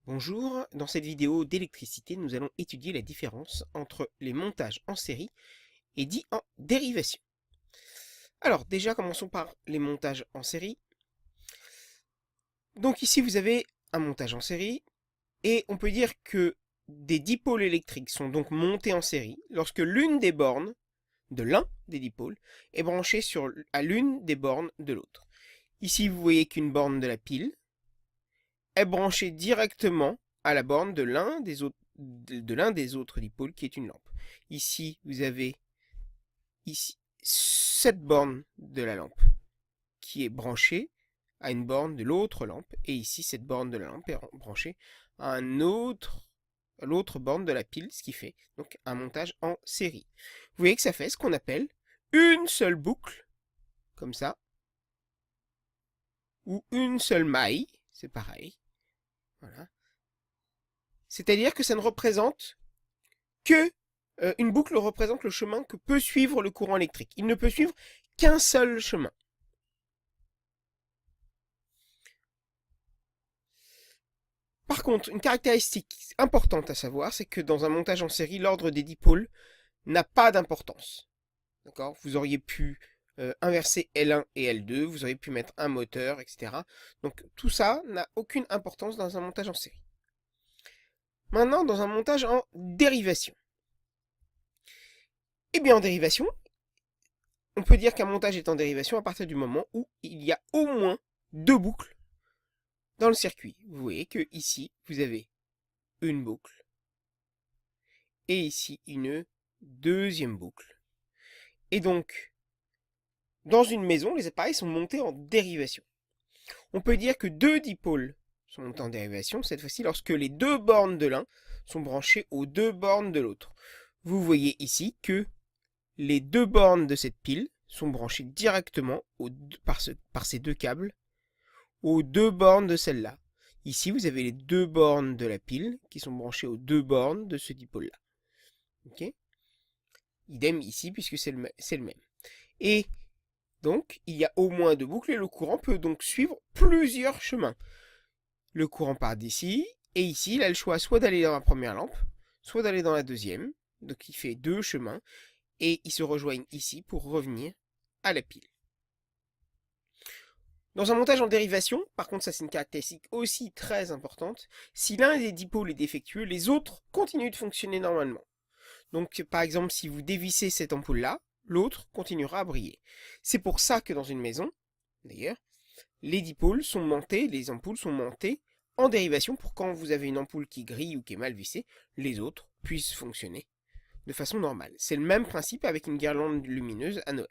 Bonjour, dans cette vidéo d'électricité, nous allons étudier la différence entre les montages en série et dits en dérivation. Alors déjà, commençons par les montages en série. Donc ici, vous avez un montage en série, et on peut dire que des dipôles électriques sont donc montés en série lorsque l'une des bornes de l'un des dipôles est branchée à l'une des bornes de l'autre. Ici, vous voyez qu'une borne de la pile est branchée directement à la borne de l'un des autres dipôles qui est une lampe. Ici, vous avez cette borne de la lampe qui est branchée à une borne de l'autre lampe, et ici cette borne de la lampe est branchée à l'autre borne de la pile, ce qui fait donc un montage en série. Vous voyez que ça fait ce qu'on appelle une seule boucle, comme ça, ou une seule maille, c'est pareil. Voilà. C'est-à-dire que ça ne représente que une boucle représente le chemin que peut suivre le courant électrique. Il ne peut suivre qu'un seul chemin. Par contre, une caractéristique importante à savoir, c'est que dans un montage en série, l'ordre des dipôles n'a pas d'importance. D'accord ? Vous auriez pu inverser L1 et L2, vous auriez pu mettre un moteur, etc. Donc tout ça n'a aucune importance dans un montage en série. Maintenant, dans un montage en dérivation. Eh bien, en dérivation, on peut dire qu'un montage est en dérivation à partir du moment où il y a au moins deux boucles dans le circuit. Vous voyez que ici, vous avez une boucle et ici une deuxième boucle. Et donc, dans une maison, les appareils sont montés en dérivation. On peut dire que deux dipôles sont montés en dérivation, cette fois-ci lorsque les deux bornes de l'un sont branchées aux deux bornes de l'autre. Vous voyez ici que les deux bornes de cette pile sont branchées directement par ces deux câbles aux deux bornes de celle-là. Ici, vous avez les deux bornes de la pile qui sont branchées aux deux bornes de ce dipôle-là. Ok ? Idem ici, puisque c'est le même. Et donc, il y a au moins deux boucles et le courant peut donc suivre plusieurs chemins. Le courant part d'ici, et ici, il a le choix soit d'aller dans la première lampe, soit d'aller dans la deuxième. Donc, il fait deux chemins, et ils se rejoignent ici pour revenir à la pile. Dans un montage en dérivation, par contre ça c'est une caractéristique aussi très importante, si l'un des dipôles est défectueux, les autres continuent de fonctionner normalement. Donc par exemple si vous dévissez cette ampoule-là, l'autre continuera à briller. C'est pour ça que dans une maison, d'ailleurs, les dipôles sont montés, les ampoules sont montées en dérivation pour quand vous avez une ampoule qui grille ou qui est mal vissée, les autres puissent fonctionner de façon normale. C'est le même principe avec une guirlande lumineuse à Noël.